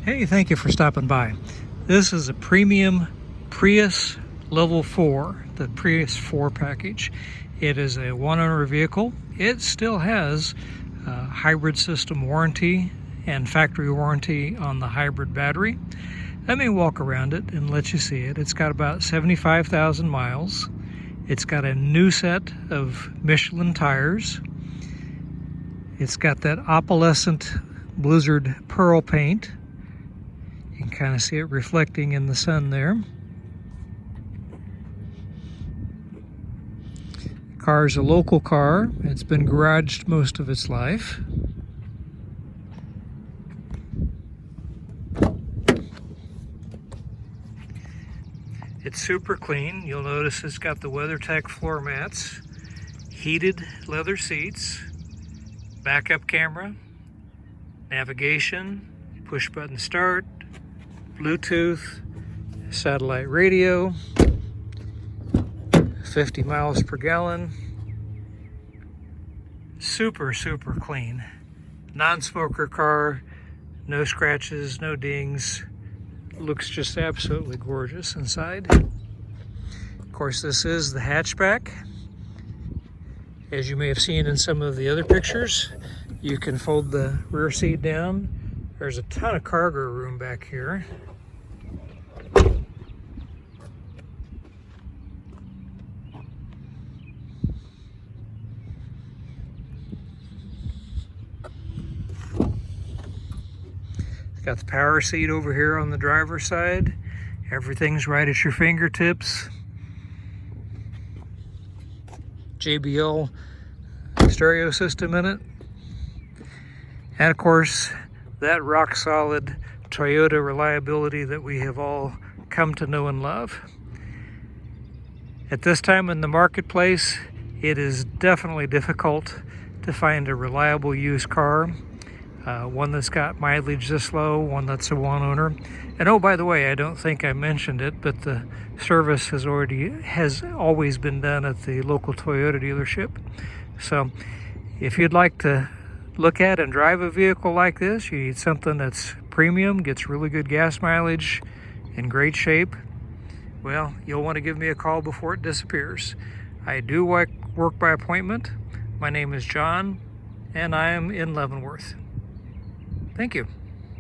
Hey, thank you for stopping by. This is a premium Prius Level 4, the Prius 4 package. It is a one-owner vehicle. It still has a hybrid system warranty and factory warranty on the hybrid battery. Let me walk around it and let you see it. It's got about 75,000 miles. It's got a new set of Michelin tires. It's got that opalescent Blizzard pearl paint. You can kind of see it reflecting in the sun there. The car is a local car. It's been garaged most of its life. It's super clean. You'll notice it's got the WeatherTech floor mats, heated leather seats, backup camera, navigation, push button start, Bluetooth, satellite radio, 50 miles per gallon. Super clean. Non-smoker car, no scratches, no dings. Looks just absolutely gorgeous inside. Of course, this is the hatchback. As you may have seen in some of the other pictures, you can fold the rear seat down. There's a ton of cargo room back here. Got the power seat over here on the driver's side. Everything's right at your fingertips. JBL stereo system in it. And of course, that rock solid Toyota reliability that we have all come to know and love. At this time in the marketplace, it is definitely difficult to find a reliable used car. One that's got mileage this low, one that's a one owner. And oh, by the way, I don't think I mentioned it, but the service has always been done at the local Toyota dealership. So if you'd like to look at and drive a vehicle like this, you need something that's premium, gets really good gas mileage, in great shape, well, you'll want to give me a call before it disappears. I do work by appointment. My name is John, and I am in Leavenworth. Thank you.